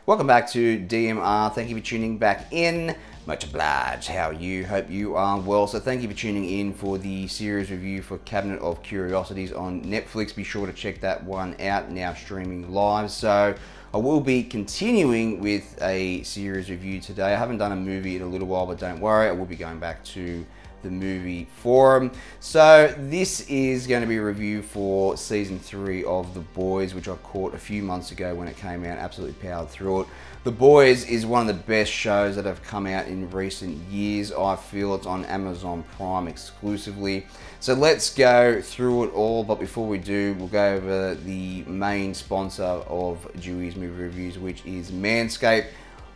Welcome back to DMR. Thank you for tuning back in. Much obliged. How are you? Hope you are well. So thank you for tuning in for the series review for Cabinet of Curiosities on Netflix. Be sure to check that one out, now streaming live. So I will be continuing with a series review today. I haven't done a movie in a little while, but don't worry, I will be going back to the movie forum. So this is going to be a review for season 3 of The Boys, which I caught a few months ago when it came out. Absolutely powered through it. The Boys is one of the best shows that have come out in recent years. I feel it's on Amazon Prime exclusively. So let's go through it all, but before we do, we'll go over the main sponsor of Dewey's Movie Reviews, which is Manscaped.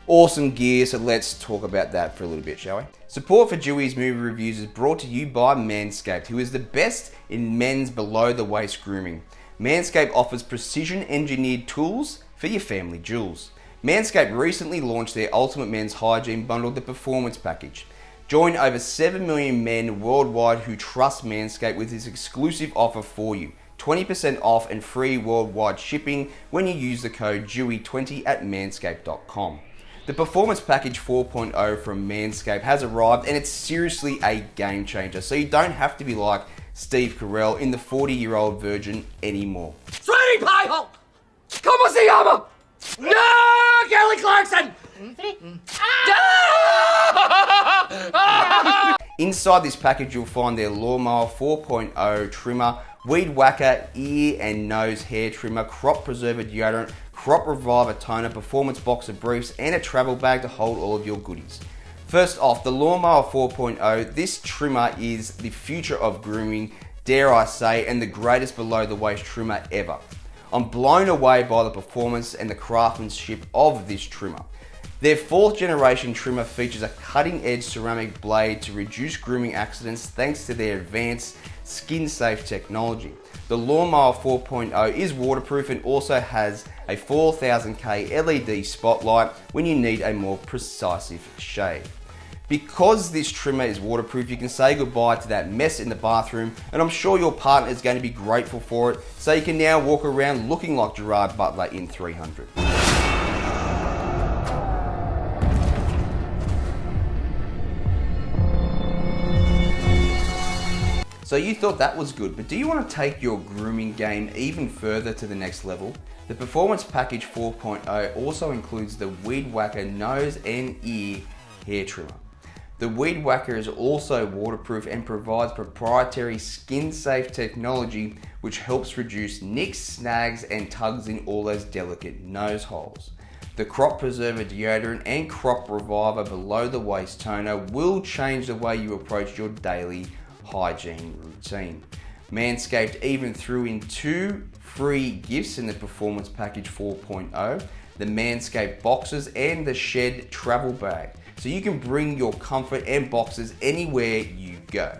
Awesome gear, so let's talk about that for a little bit, shall we? Support for Dewey's Movie Reviews is brought to you by Manscaped, who is the best in men's below-the-waist grooming. Manscaped offers precision-engineered tools for your family jewels. Manscaped recently launched their Ultimate Men's Hygiene Bundle, the Performance Package. Join over 7 million men worldwide who trust Manscaped with this exclusive offer for you. 20% off and free worldwide shipping when you use the code DEWEY20 at manscaped.com. The Performance Package 4.0 from Manscaped has arrived, and it's seriously a game changer, so you don't have to be like Steve Carell in the 40-year-old version anymore. Sweetie Pie Hole! ¿Cómo se llama? No, Kelly Clarkson! Inside this package, you'll find their Lawnmower 4.0 trimmer, Weed Whacker ear and nose hair trimmer, Crop Preserver deodorant, Crop Reviver toner, Performance boxer briefs, and a travel bag to hold all of your goodies. First off, the Lawnmower 4.0, this trimmer is the future of grooming, dare I say, and the greatest below the waist trimmer ever. I'm blown away by the performance and the craftsmanship of this trimmer. Their 4th generation trimmer features a cutting edge ceramic blade to reduce grooming accidents thanks to their advanced skin safe technology. The Lawnmower 4.0 is waterproof and also has a 4000K LED spotlight when you need a more precise shave. Because this trimmer is waterproof, you can say goodbye to that mess in the bathroom, and I'm sure your partner is going to be grateful for it, so you can now walk around looking like Gerard Butler in 300. So you thought that was good, but do you want to take your grooming game even further to the next level? The Performance Package 4.0 also includes the Weed Whacker nose and ear hair trimmer. The Weed Whacker is also waterproof and provides proprietary skin-safe technology which helps reduce nicks, snags and tugs in all those delicate nose holes. The Crop Preserver deodorant and Crop Reviver below the waist toner will change the way you approach your daily hygiene routine. Manscaped even threw in 2 free gifts in the Performance Package 4.0, the Manscaped boxes and the Shed travel bag, so you can bring your comfort and boxes anywhere you go.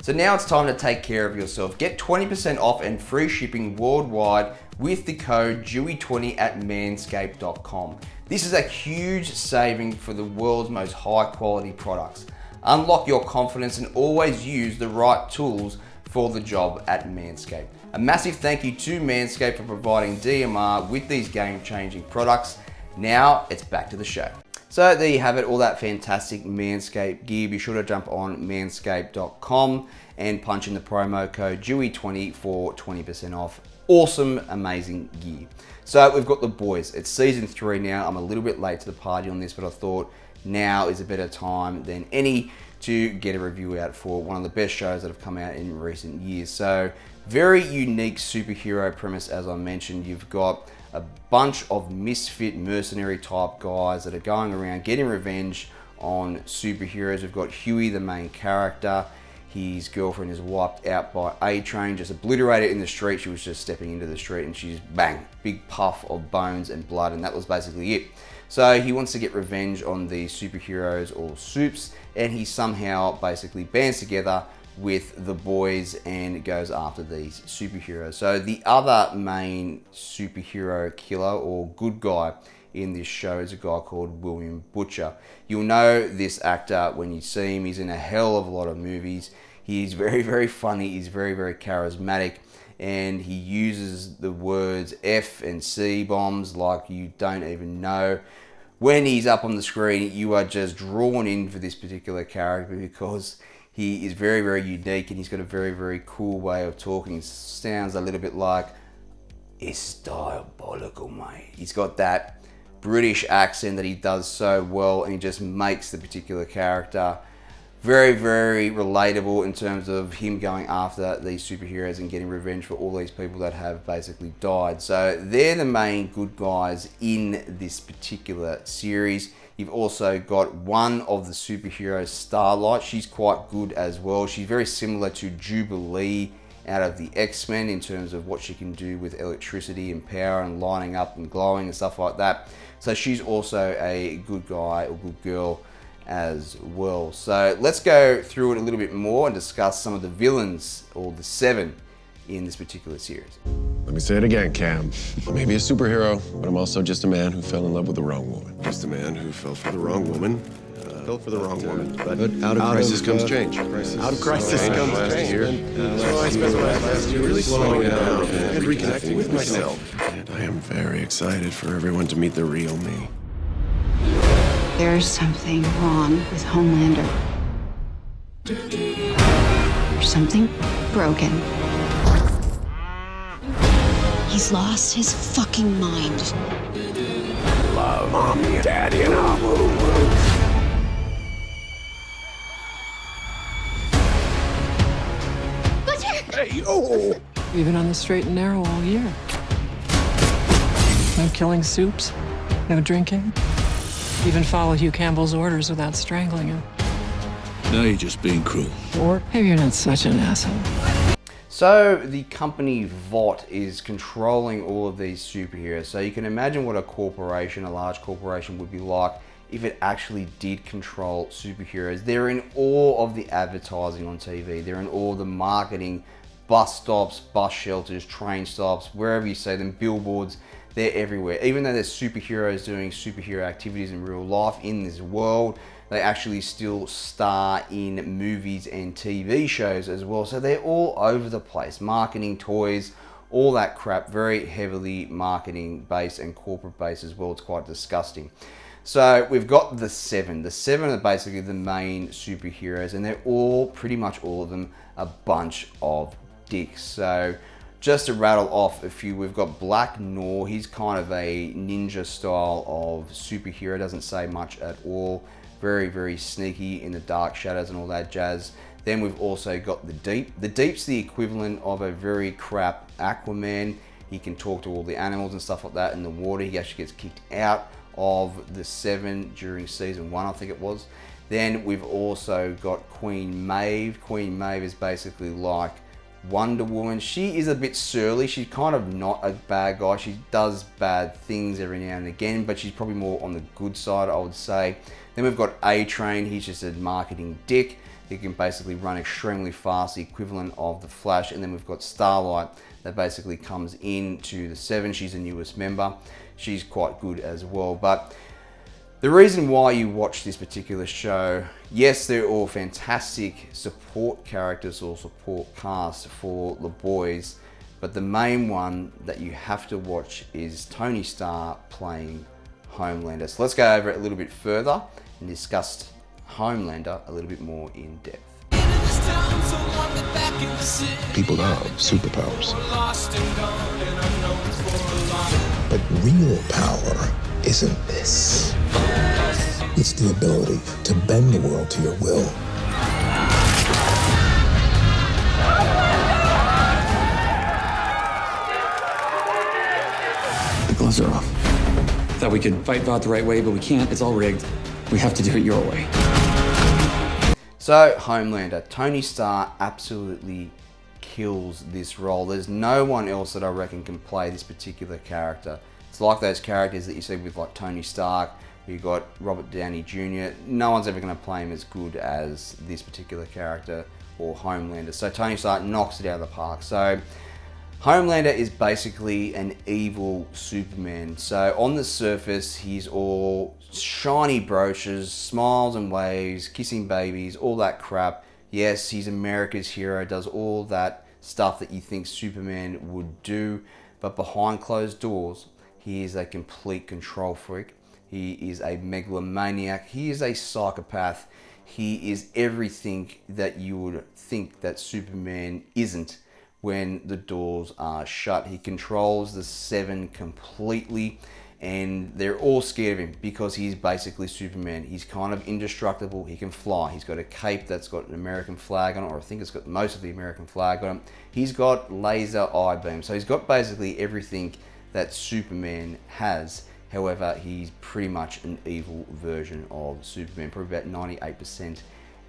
So now it's time to take care of yourself. Get 20% off and free shipping worldwide with the code DEWEY20 at manscaped.com. This is a huge saving for the world's most high quality products. Unlock your confidence and always use the right tools for the job at Manscaped. A massive thank you to Manscaped for providing DMR with these game-changing products. Now it's back to the show. So there you have it, all that fantastic Manscaped gear. Be sure to jump on manscaped.com and punch in the promo code DEWEY20 for 20% off. Awesome, amazing gear. So we've got The Boys. It's season 3 now. I'm a little bit late to the party on this, but I thought now is a better time than any to get a review out for one of the best shows that have come out in recent years. So very unique superhero premise, as I mentioned. You've got a bunch of misfit mercenary type guys that are going around getting revenge on superheroes. We've got Huey, the main character. His girlfriend is wiped out by A-Train, just obliterated in the street. She was just stepping into the street and she's bang, big puff of bones and blood, and that was basically it. So he wants to get revenge on these superheroes or supes, and he somehow basically bands together with the boys and goes after these superheroes. So the other main superhero killer or good guy in this show is a guy called William Butcher. You'll know this actor when you see him. He's in a hell of a lot of movies. He's very, very funny. He's very, very charismatic. and he uses the words F and C bombs like you don't even know. When he's up on the screen, you are just drawn in for this particular character because he is very, very unique, and he's got a very, very cool way of talking. It sounds a little bit like, it's diabolical, mate. He's got that British accent that he does so well, and he just makes the particular character very, very relatable in terms of him going after these superheroes and getting revenge for all these people that have basically died. So they're the main good guys in this particular series. You've also got one of the superheroes, Starlight. She's quite good as well. She's very similar to Jubilee out of the X-Men in terms of what she can do with electricity and power and lining up and glowing and stuff like that. So she's also a good guy or good girl as well. So let's go through it a little bit more and discuss some of the villains, or the 7, in this particular series. Let me say it again, Cam. I may be a superhero, but I'm also just a man who fell in love with the wrong woman. Just a man who fell for the wrong woman. Fell for the wrong woman. But out of crisis comes change. Out of crisis comes change. So I spent the last year really slowing down and reconnecting with myself. And I am very excited for everyone to meet the real me. There's something wrong with Homelander. There's something broken. He's lost his fucking mind. Love, Mommy, Daddy, and Abu. Hey, oh! We've been on the straight and narrow all year. No killing soups, no drinking. Even follow Hugh Campbell's orders without strangling him. Now you're just being cruel. Or maybe you're not such an asshole. So the company Vought is controlling all of these superheroes. So you can imagine what a corporation, a large corporation, would be like if it actually did control superheroes. They're in awe of the advertising on TV. They're in awe of the marketing, bus stops, bus shelters, train stops, wherever you see them, billboards. They're everywhere. Even though there's superheroes doing superhero activities in real life in this world, they actually still star in movies and TV shows as well. So they're all over the place. Marketing, toys, all that crap. Very heavily marketing based and corporate based as well. It's quite disgusting. So we've got the 7. The 7 are basically the main superheroes, and they're all, pretty much all of them, a bunch of dicks. So just to rattle off a few, we've got Black Noir. He's kind of a ninja style of superhero, doesn't say much at all. Very, very sneaky in the dark shadows and all that jazz. Then we've also got the Deep. The Deep's the equivalent of a very crap Aquaman. He can talk to all the animals and stuff like that in the water. He actually gets kicked out of the 7 during season 1, I think it was. Then we've also got Queen Maeve. Queen Maeve is basically like Wonder Woman. She is a bit surly. She's kind of not a bad guy. She does bad things every now and again, but she's probably more on the good side, I would say. Then we've got A-Train. He's just a marketing dick. He can basically run extremely fast, the equivalent of the Flash. And then we've got Starlight that basically comes into the 7. She's the newest member. She's quite good as well. But the reason why you watch this particular show, yes, they're all fantastic support characters or support cast for the boys, but the main one that you have to watch is Tony Stark playing Homelander. So let's go over it a little bit further and discuss Homelander a little bit more in depth. People love superpowers. But real power isn't this. It's the ability to bend the world to your will. The gloves are off. Thought we could fight Vought the right way, but we can't. It's all rigged. We have to do it your way. So, Homelander, Tony Stark absolutely kills this role. There's no one else that I reckon can play this particular character. It's like those characters that you see with like Tony Stark. You've got Robert Downey Jr. No one's ever going to play him as good as this particular character or Homelander. So Tony Stark knocks it out of the park. So Homelander is basically an evil Superman. So on the surface, he's all shiny brooches, smiles and waves, kissing babies, all that crap. Yes, he's America's hero, does all that stuff that you think Superman would do, but behind closed doors, he is a complete control freak. He is a megalomaniac. He is a psychopath. He is everything that you would think that Superman isn't when the doors are shut. He controls the Seven completely, and they're all scared of him because he's basically Superman. He's kind of indestructible. He can fly. He's got a cape that's got an American flag on it, or I think it's got most of the American flag on it. He's got laser eye beam. So he's got basically everything that Superman has. However, he's pretty much an evil version of Superman, probably about 98%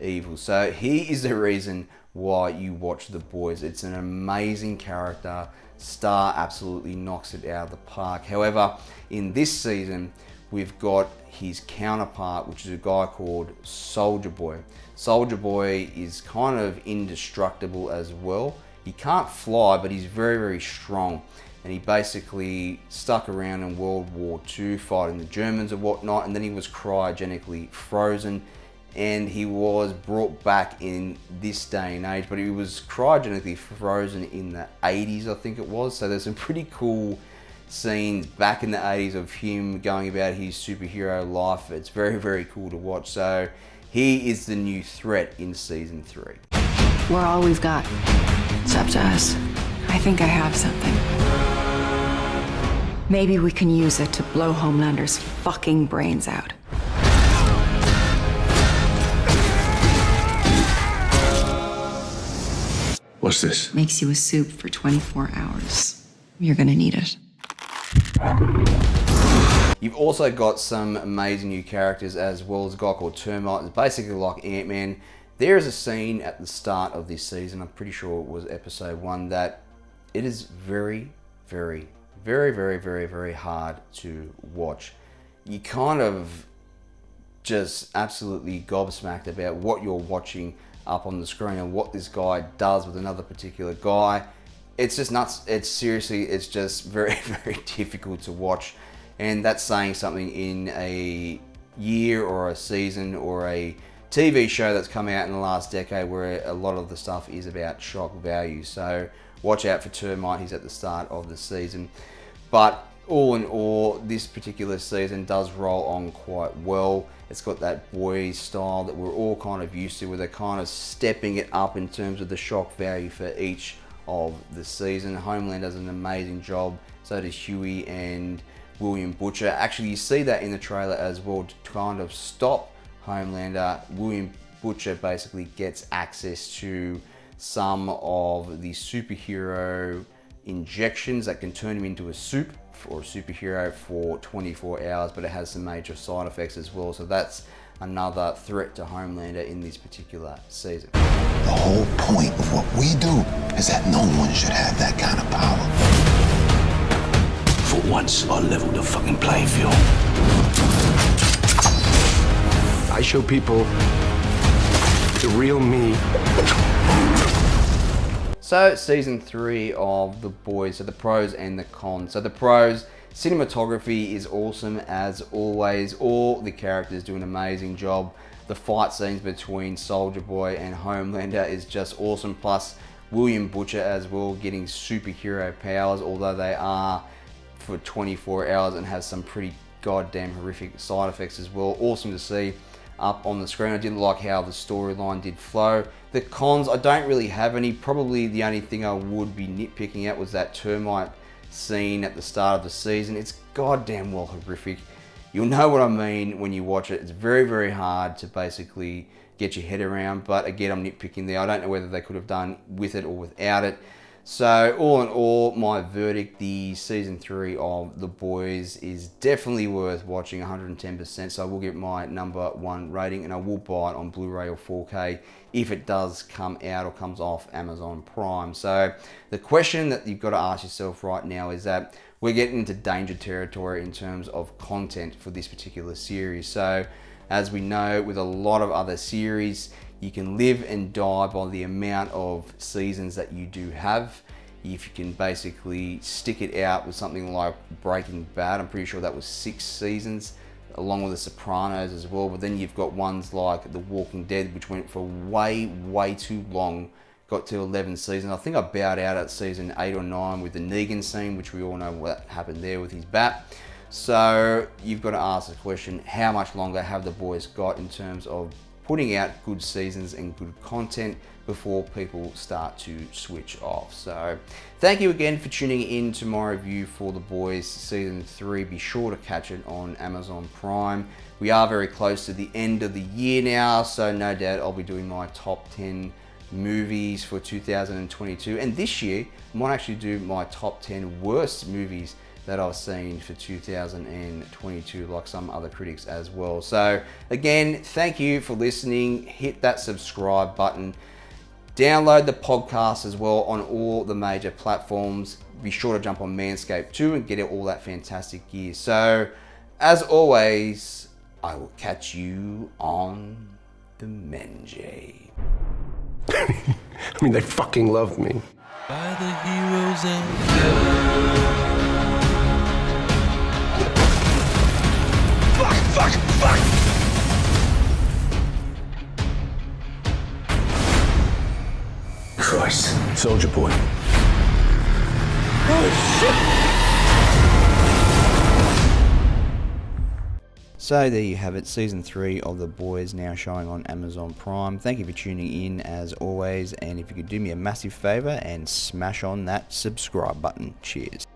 evil. So he is the reason why you watch The Boys. It's an amazing character. Star absolutely knocks it out of the park. However, in this season, we've got his counterpart, which is a guy called Soldier Boy. Soldier Boy is kind of indestructible as well. He can't fly, but he's very, very strong. And he basically stuck around in World War II fighting the Germans and whatnot, and then he was cryogenically frozen, and he was brought back in this day and age, but he was cryogenically frozen in the 80s, I think it was. So there's some pretty cool scenes back in the 80s of him going about his superhero life. It's very, very cool to watch. So he is the new threat in season 3. We're all we've got. It's up to us. I think I have something. Maybe we can use it to blow Homelander's fucking brains out. What's this? Makes you a soup for 24 hours. You're gonna need it. You've also got some amazing new characters as well. As a guy called Termite. It's basically like Ant-Man. There is a scene at the start of this season, I'm pretty sure it was episode 1, that it is very, very, very, very, very, very hard to watch. You kind of just absolutely gobsmacked about what you're watching up on the screen and what this guy does with another particular guy. It's just nuts. It's seriously, it's just very, very difficult to watch. And that's saying something in a year or a season or a TV show that's come out in the last decade where a lot of the stuff is about shock value. So watch out for Termite. He's at the start of the season. But all in all, this particular season does roll on quite well. It's got that boys style that we're all kind of used to, where they're kind of stepping it up in terms of the shock value for each of the season. Homelander does an amazing job. So does Huey and William Butcher. Actually, you see that in the trailer as well. To kind of stop Homelander, William Butcher basically gets access to some of the superhero injections that can turn him into a soup or a superhero for 24 hours, but it has some major side effects as well. So that's another threat to Homelander in this particular season. The whole point of what we do is that no one should have that kind of power. For once, I leveled the fucking playing field. I show people the real me. So season 3 of The Boys, so the pros and the cons. So the pros, cinematography is awesome as always. All the characters do an amazing job. The fight scenes between Soldier Boy and Homelander is just awesome. Plus William Butcher as well, getting superhero powers, although they are for 24 hours and has some pretty goddamn horrific side effects as well. Awesome to see up on the screen. I did like how the storyline did flow. The cons, I don't really have any. Probably the only thing I would be nitpicking at was that Termite scene at the start of the season. It's goddamn well horrific. You'll know what I mean when you watch it. It's very, very hard to basically get your head around, but again, I'm nitpicking there. I don't know whether they could have done with it or without it. So all in all, my verdict, the season 3 of The Boys is definitely worth watching, 110%. So I will give it my #1 rating, and I will buy it on Blu-ray or 4K if it does come out or comes off Amazon Prime. So the question that you've got to ask yourself right now is that we're getting into danger territory in terms of content for this particular series. So as we know, with a lot of other series, you can live and die by the amount of seasons that you do have. If you can basically stick it out with something like Breaking Bad, I'm pretty sure that was 6 seasons, along with The Sopranos as well. But then you've got ones like The Walking Dead, which went for way, way too long got to 11 seasons. I think I bowed out at season 8 or 9 with the Negan scene, which we all know what happened there with his bat. So you've got to ask the question, how much longer have the boys got in terms of putting out good seasons and good content before people start to switch off? So thank you again for tuning in to my review for The Boys season 3. Be sure to catch it on Amazon Prime. We are very close to the end of the year now, so no doubt I'll be doing my top 10 movies for 2022, and this year I might actually do my top 10 worst movies that I've seen for 2022, like some other critics as well. So again, thank you for listening. Hit that subscribe button. Download the podcast as well on all the major platforms. Be sure to jump on Manscaped too and get all that fantastic gear. So as always, I will catch you on the Menjay. I mean, they fucking love me. By the heroes and Fuck! Christ. Soldier Boy. So there you have it, season 3 of The Boys now showing on Amazon Prime. Thank you for tuning in as always, and if you could do me a massive favor and smash on that subscribe button. Cheers.